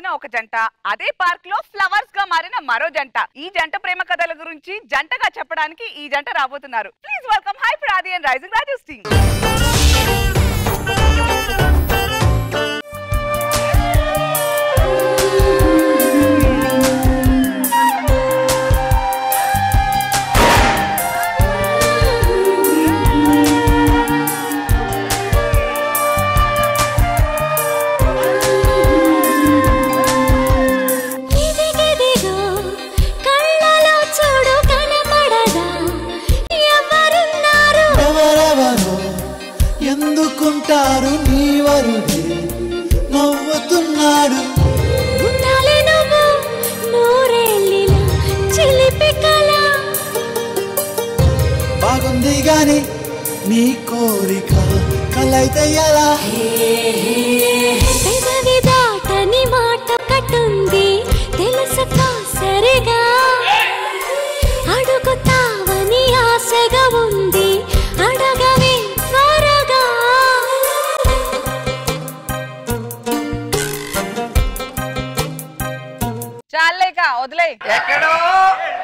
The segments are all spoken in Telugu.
కలిసిన ఒక జంట, అదే పార్క్ లో ఫ్లవర్స్ గా మారిన మరో జంట. ఈ జంట ప్రేమ కథల గురించి జంటగా చెప్పడానికి ఈ జంట రాబోతున్నారు. ప్లీజ్ వెల్కమ్ హైపర్ ఆది అండ్ రైజింగ్ రాజూస్ టీమ్. ఎందుకుంటారు నీవరుడే నవ్వుతున్నాడు ఉండాలి నువ్వు నూరేళ్ళిలా చిలిపి కళ బాగుంది గాని నీ కోరిక కలైతే ఎలా పెదవి దాటని మాట కట్టుంది తెలుసక సరిగా అడుగుతావని ఆశగా ఉంది అడగవే త్వరగా చాలేక వదిలే. ఎక్కడో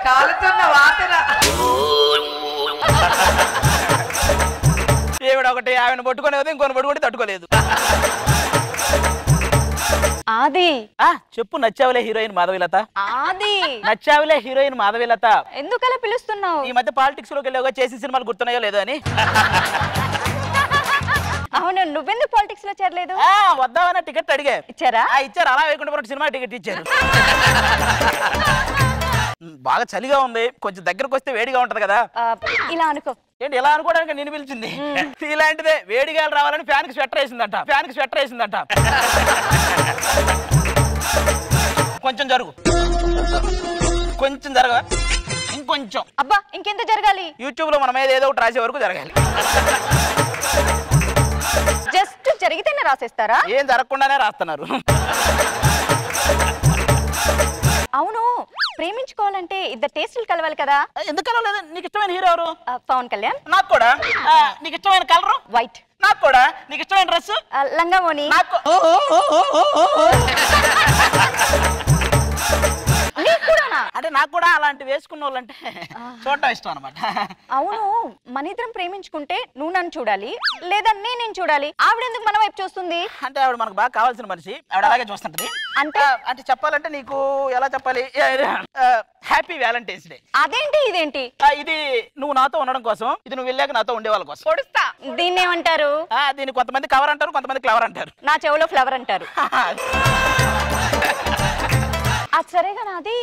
కాలుతున్న వాసన. ఏమిడ ఒకటి ఆమెను పట్టుకునేది ఇంకొని పట్టుకుంటే తట్టుకోలేదు. ఆది చెప్పు. నచ్చావులే హీరోయిన్ మాధవీలత. ఆది నచ్చావులే హీరోయిన్ మాధవీలత. ఎందుకలా పిలుస్తున్నావు? ఈ మధ్య పాలిటిక్స్ లోకి వెళ్ళావుగా, చేసిన సినిమాలు గుర్తున్నాయో లేదో అని. అవును, నువ్వెందుకు పాలిటిక్స్ లో చేరలేదు? వద్దామన్న టికెట్ అడిగా, ఇచ్చారా? ఇచ్చారు. అలా వేయకుండా సినిమా టికెట్ ఇచ్చారు. బాగా చలిగా ఉంది, కొంచెం దగ్గరకు వస్తే వేడిగా ఉంటది కదా. ఇలా అనుకో. ఏంటి ఇలా అనుకోవడానికి నేను పిలిచింది? ఇలాంటిదే వేడిగా రావాలని ఫ్యాన్ కి స్వెటర్ వేసిందంట. కొంచెం జరుగు, కొంచెం జరగవా? ఇంకొంచెం. అబ్బా ఇంకెంత జరగాలి? యూట్యూబ్ లో మన మీద ఏదో ఒకటి రాసే వరకు జరగాలి. జస్ట్ జరిగితేనే రాసేస్తారా? ఏం జరగకుండానే రాస్తున్నారు. అవును, ప్రేమించుకోవాలంటే ఇద్దరు టేస్టులు కలవాలి కదా. ఎందుకు కలవలేదు? నీకు ఇష్టమైన హీరో ఎవరు? పవన్ కళ్యాణ్. నాకు కూడా. నీకు ఇష్టమైన కలర్? వైట్. నాకు కూడా. నీకు ఇష్టమైన డ్రెస్? లంగావోని. నాకు అంటే నాకు కూడా అలాంటి వేసుకున్న వాళ్ళంటే చూడటం ఇష్టం అనమాట. అవును, మన ఇద్దరం ప్రేమించుకుంటే నువ్వు నన్ను చూడాలి లేదా నేను చూడాలి. ఆవిడ ఎందుకు మన వైపు చూస్తుంది? అంటే ఆవిడ మనకు బాగా కావాల్సిన మనిషి, ఆవిడ అలాగే చూస్తుంటది. అంటే చెప్పాలంటే నీకు ఎలా చెప్పాలి, హ్యాపీ వ్యాలంటైన్స్ డే. అదేంటి ఇదేంటి? ఇది నువ్వు నాతో ఉండడం కోసం, ఇది నువ్వు వెళ్ళాక నాతో ఉండే వాళ్ళ కోసం. పొడుస్తా. దీన్ని ఏమంటారు? దీన్ని కొంతమంది కవర్ అంటారు, కొంతమంది క్లవర్ అంటారు. నా చెవులో ఫ్లవర్ అంటారు. సరేగా నాది,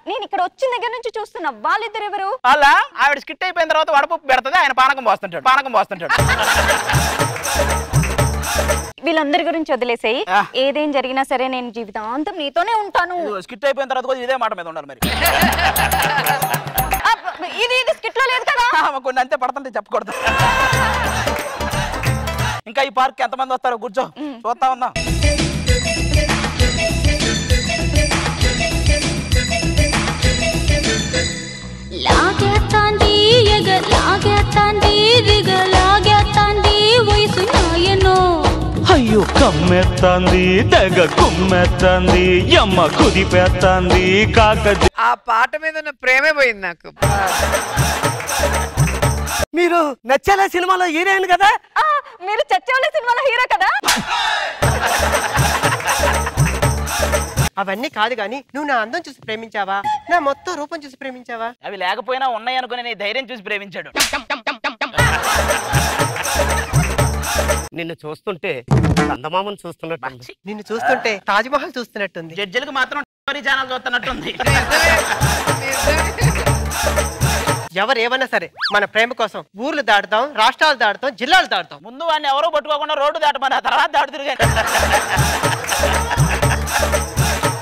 నేను ఇక్కడ వచ్చిన దగ్గర నుంచి చూస్తున్నా. వాళ్ళిద్దరు ఎవరు? అలా ఆవిడ స్కిట్ అయిపోయిన తర్వాత వడపప్పు పెడుతుంది, ఆయన పానకం పోస్తుంటాడు. వీళ్ళందరి గురించి వదిలేసేయి. ఏదేం జరిగినా సరే నేను జీవితాంతం నీతోనే ఉంటాను. స్కిట్ అయిపోయిన తర్వాత కూడా ఇదే మాట మీద ఉండాలి మరి. ఇది స్కిట్ లో లేదు కదా. కొన్ని అంతే పడుతుంటే చెప్పకూడదు. ఇంకా ఈ పార్క్ ఎంతమంది వస్తారో కూర్చో, చూస్తా ఉందాం. లాగేతాంది ఎగ లాగేతాంది దిగ లాగేతాంది వయసు నాయనో. అయ్యో కమ్మెత్తాంది తెగ కుమ్మెత్తాంది యమ్మ కుదిపేత్తాంది కాక. ఆ పాట మీద ఉన్న ప్రేమే పోయింది నాకు. మీరు నచ్చేలా సినిమాలో హీరోయిన్ కదా? మీరు చచ్చేవాళ్ళ సినిమాలో హీరో కదా? అవన్నీ కాదు గాని నువ్వు నా అందం చూసి ప్రేమించావా, నా మొత్తం రూపం చూసి ప్రేమించావా? అవి లేకపోయినా ఉన్నాయి అనుకుని నీ ధైర్యం చూసి ప్రేమించాడు. నిన్ను చూస్తుంటే చందమామను చూస్తున్నట్టు, నిన్ను చూస్తుంటే తాజ్మహల్ చూస్తున్నట్టుంది. జడ్జిలకు మాత్రం ఛానల్ చూస్తున్నట్టుంది. ఎవరు ఏమన్నా సరే మన ప్రేమ కోసం ఊర్లు దాటుతాం, రాష్ట్రాలు దాటుతాం, జిల్లాలు దాటుతాం. ముందు వాడిని ఎవరో పట్టుకోకుండా రోడ్డు దాటమని, ఆ తర్వాత దాటుతురుగా.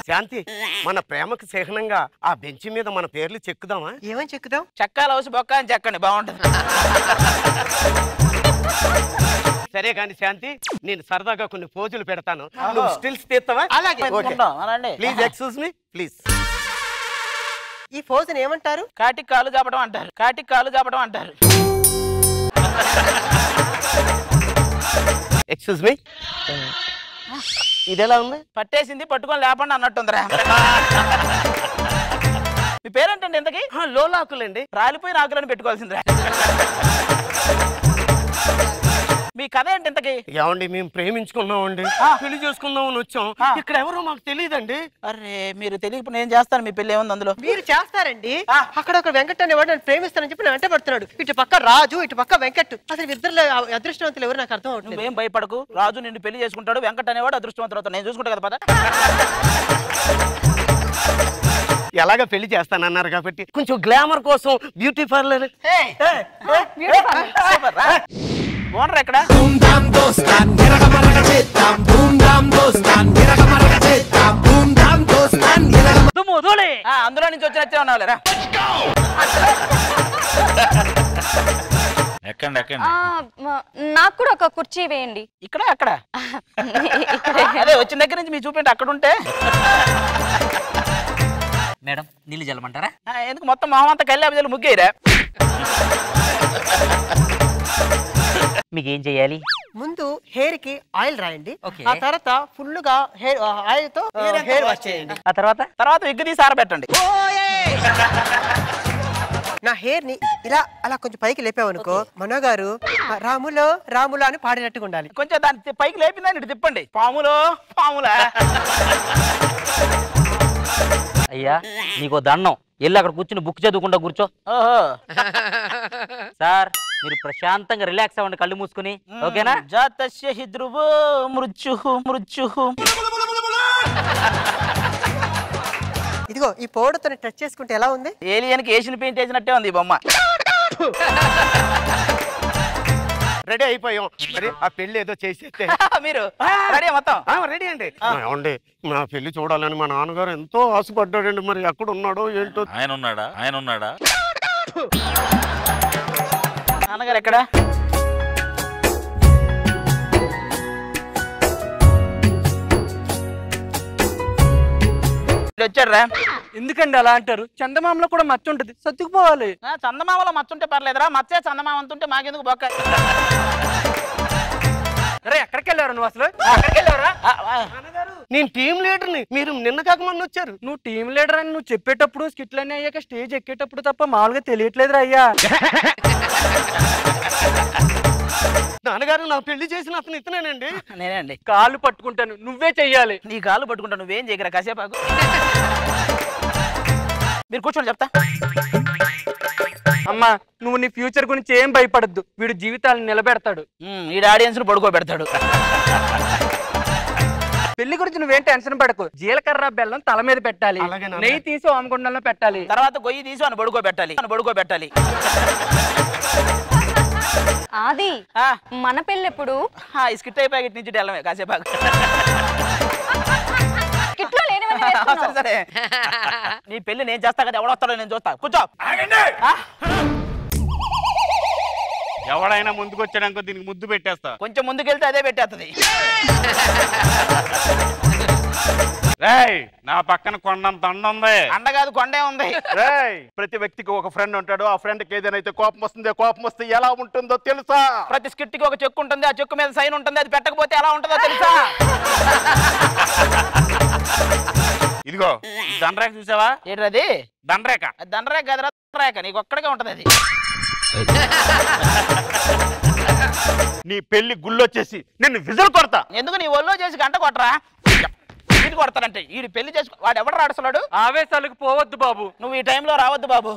శాంతి, మన ప్రేమకు చిహ్నంగా ఆ బెంచ్ మీద మన పేర్లు చెక్కుదామా? ఏమని చెక్కుదాం? చెక్కాల అవసి బొక్క అని చెక్కండి, బాగుంటుంది. సరే కానీ శాంతి, నేను సరదాగా కొన్ని పోజులు పెడతాను, నువ్వు స్టిల్స్ తీస్తావా? అలాగే. Please excuse me please. ఈ పోజుని ఏమంటారు? కాటికి కాలు కాపడం అంటారు. Excuse me. ఇది ఎలా ఉంది? పట్టేసింది పట్టుకొని లేపండి అన్నట్టుందిరా. మీ పేరేంటండి ఇంతకి? లోలాకులండి. రాలిపోయిన ఆకులను పెట్టుకోవాల్సిందిరా. మీ కథ ఏంటి ఇంతకి? ఏమండి మేము ప్రేమించుకున్నామండి, పెళ్లి చేసుకుందామని వచ్చాం. ఇక్కడ ఎవరో మాకు తెలియదండి. అరే మీరు తెలియకపోతే నేను చేస్తాను. మీ పెళ్లి ఏముంది అందులో? మీరు చేస్తారండి. అక్కడ ఒక వెంకట్ అనేవాడు నన్ను ప్రేమిస్తానని చెప్పి వెంట పడుతున్నాడు. ఇటు పక్క రాజు, ఇటు పక్క వెంకట్. అసలు ఇద్దరు అదృష్టవంతులు ఎవరు నాకు అర్థం అవుతుంది. నువ్వేం భయపడకు, రాజు నిన్ను పెళ్లి చేసుకుంటాడు, వెంకట్ అనేవాడు అదృష్టవంతుడు అవుతాడు. నేను చూసుకుంటా కదా పద. ఎలాగ పెళ్లి చేస్తానన్నారు కాబట్టి కొంచెం గ్లామర్ కోసం బ్యూటీ పార్లర్. ఓనర్ ఎక్కడ? అందులో నుంచి వచ్చి నచ్చే ఉన్నావులేరా. ఎక్కండి ఎక్కండి. నాకు కూడా ఒక కుర్చీ వేయండి. ఇక్కడ అక్కడ అదే వచ్చిన దగ్గర నుంచి మీ చూపండి అక్కడ ఉంటే. మేడం నీళ్ళు జల్లమంటారా? ఎందుకు మొత్తం మొహం అంతా కళ్ళి ముగ్గేరా? మీకు ఏం చెయ్యాలి? ముందు హెయిర్ కి ఆయిల్ రాయండి. ఆ తర్వాత ఫుల్ గా హెయిర్ ఆయిల్ తో హెయిర్ వాష్ చేయండి. ఆ తర్వాత విగ్గు తీసి ఆరబెట్టండి. నా హెయిర్ ని ఇలా అలా కొంచెం పైకి లేపావనుకో మనోగారు రాములో రాములో అని పాడినట్టుగా ఉండాలి. కొంచెం దాన్ని పైకి లేపిందని ఇటు తిప్పండి. పాములో పాములా. అయ్యా నీకు దండం, వెళ్ళి అక్కడ కూర్చుని బుక్ చదువుకుంటా కూర్చో. ఓహో సార్ మీరు ప్రశాంతంగా రిలాక్స్ అవ్వండి కళ్ళు మూసుకుని. ఓకేనా? జాతస్య హి ధ్రువో మృత్యుః మృత్యుః. ఇదిగో ఈ పౌడర్ తో టచ్ చేసుకుంటే ఎలా ఉంది? ఏలియన్ కి ఏషియన్ పెయింట్ వేసినట్టే ఉంది ఈ బొమ్మ. రెడీ అయిపోయాం. మరి ఆ పెళ్లి ఏదో చేసేస్తే మీరు రెడీ మొత్తం? రెడీ అండి. ఏమండి నా పెళ్లి చూడాలని మా నాన్నగారు ఎంతో ఆశపడ్డాడండి. మరి ఎక్కడ ఉన్నాడో ఏంటో. ఆయన ఉన్నాడా? నాన్నగారు ఎక్కడ? వచ్చాడు రా. ఎందుకండి అలా అంటారు? చందమామలో కూడా మచ్చ ఉంటుంది, సర్దుకుపోవాలి. చందమామలో మచ్చ ఉంటే పర్లేదురా, మచ్చే చందమామ అంతుంటే మాకెందుకు బొక్క. రే ఎక్కడికి వెళ్ళారు నువ్వు అసలు? నేను టీం లీడర్ని, మీరు నిన్న కాక మొన్న వచ్చారు. నువ్వు టీం లీడర్ అని నువ్వు చెప్పేటప్పుడు స్కిట్లన్నీ అయ్యాక స్టేజ్ ఎక్కేటప్పుడు తప్ప మామూలుగా తెలియట్లేదురా అయ్యా. నాన్నగారు నా పెళ్లి చేసిన అతను ఇతనేనండి. నేనండి. కాళ్ళు పట్టుకుంటాను, నువ్వే చెయ్యాలి. నీ కాళ్ళు పట్టుకుంటా, నువ్వేం చేయగరా కాసేపాకు. మీరు కూర్చోండి చెప్తా. అమ్మా నువ్వు నీ ఫ్యూచర్ గురించి ఏం భయపడద్దు, వీడు జీవితాలను నిలబెడతాడు. ఈ ఆడియన్స్ ను పడుకోబెడతాడు. పెళ్లి గురించి నువ్వేం టెన్షన్ పడకు. జీలకర్ర బెల్లం తల మీద పెట్టాలి, నెయ్యి తీసి ఓమగుండంలో పెట్టాలి, తర్వాత గొయ్యి తీసి అని పడుకోబెట్టాలి. ఆది మన పెళ్ళి ఎప్పుడు? స్కిట్ అయిపోయి నుంచి వెళ్ళమే కాసేపాకు. సరే నీ పెళ్లి నేను చేస్తా కదా, ఎవడొస్తాడో నేను చూస్తా. కూర్చో. ఎవడైనా ముందుకు వచ్చాడనుకో దీనికి ముద్దు పెట్టేస్తా. కొంచెం ముందుకెళ్తే అదే పెట్టేస్తుంది. నా పక్కన కొండంత అండ ఉంది. అండ కాదు కొండే ఉంది. ప్రతి వ్యక్తికి ఒక ఫ్రెండ్ ఉంటాడు. ఆ ఫ్రెండ్ కి ఏదైనా కోపం వస్తుంది, కోపం వస్తే ఎలా ఉంటుందో తెలుసా? ప్రతి స్కిట్ కి ఒక చెక్కు ఉంటుంది, ఆ చెక్కు మీద సైన్ ఉంటుంది, అది పెట్టకపోతే ఎలా ఉంటుందో తెలుసా? ఇదిగో దండరేఖ చూసావా? ఏంటది? దండరేఖ. దండరేఖ కాదురా, రేఖ. నీకు ఒక్కడిగా ఉంటది అది. నీ పెళ్లి గుళ్ళొచ్చేసి నిన్ను విజులు కొడతా. ఎందుకు నీ ఒళ్ళో చేసి గంట కొట్టరా? ఇది కొడతానంటే ఈడు పెళ్లి చేసి వాడు ఎవడు రాడుస్తున్నాడు? ఆవేశాలకు పోవద్దు బాబు. నువ్వు ఈ టైంలో రావద్దు బాబు.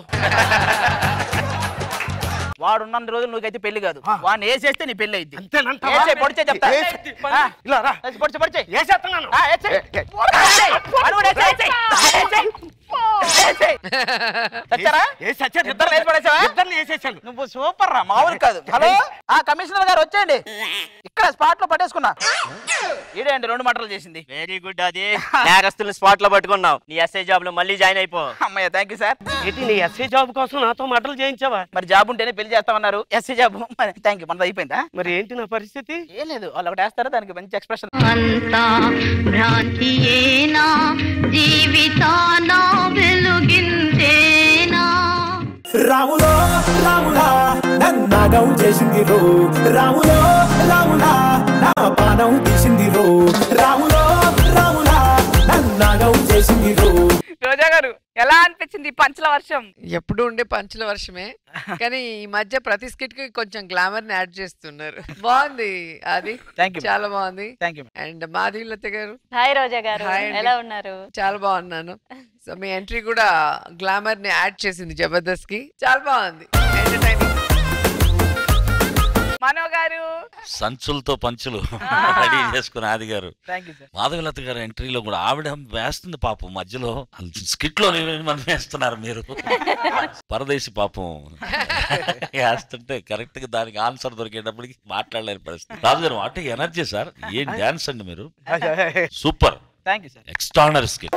వాడు ఉన్న రోజులు నువ్వైతే పెళ్లి కాదు, వాడిని వేసేస్తే నీ పెళ్లి అయింది. పొడిచే చెప్తా. నువ్వు సూపర్ రా, మామూలు కాదు. హలో కమిషనర్ గారు వచ్చేయండి. ఇక్కడ స్పాట్ లో పట్టేసుకున్నా. ఈడేండి 2 మటలు చేసింది. Very good. అది నేరస్తులు స్పాట్ లో పట్టుకున్నావు. నీ ఎస్ఐ జాబ్ లో మళ్ళీ జాయిన్ అయిపో. అమ్మయ్య థ్యాంక్ యూ సార్. ఏంటి నీ ఎస్ఐ జాబ్ కోసం నాతో మటలు చేయించావా? మరి జాబ్ ఉంటేనే పెళ్లి చేస్తామన్నారు. SI job. Thank you. మనది అయిపోయిందా? మరి ఏంటి నా పరిస్థితి? ఏం లేదు, వాళ్ళు ఒకటి వేస్తారా, దానికి మంచి ఎక్స్ప్రెషన్. అంతా భ్రాంతియేనా, జీవితాన వెలుగించేనా. రాములో రాములా నన్నాగం చేసింది రో, రాములో రాములా నా పానం తీసింది రో, రాములో నన్నాగం చేసిందిరో. రోజా గారు ఎలా అనిపించింది ఈ పంచల వర్షం? ఎప్పుడు ఉండే పంచుల వర్షమే, కానీ ఈ మధ్య ప్రతి స్కిట్ కి కొంచెం గ్లామర్ ని యాడ్ చేస్తున్నారు. బాగుంది అది, చాలా బాగుంది. అండ్ మాధవీలత గారు, హాయ్ రోజా గారు, హాయ్ అండి. ఎలా ఉన్నారు? చాలా బాగున్నాను. సో మీ ఎంట్రీ కూడా గ్లామర్ ని యాడ్ చేసింది జబర్దస్త్ కి, చాలా బాగుంది, ఎంటర్టైనింగ్. మనో గారు సంచులతో పంచులు రెడీ చేసుకుని ఆది గారు, మాధవీలత గారు ఎంట్రీలో కూడా ఆవిడ వేస్తుంది పాపం, మధ్యలో స్కిట్ లో మనం వేస్తున్నారు మీరు. పరదేశి పాపం వేస్తుంటే కరెక్ట్ గా దానికి ఆన్సర్ దొరికేటప్పటికి మాట్లాడలేని పరిస్థితి. రాజు గారు వాటి ఎనర్జీ సార్, ఏం డాన్స్ అండి మీరు, సూపర్, ఎక్స్ట్రానరీ స్కిట్.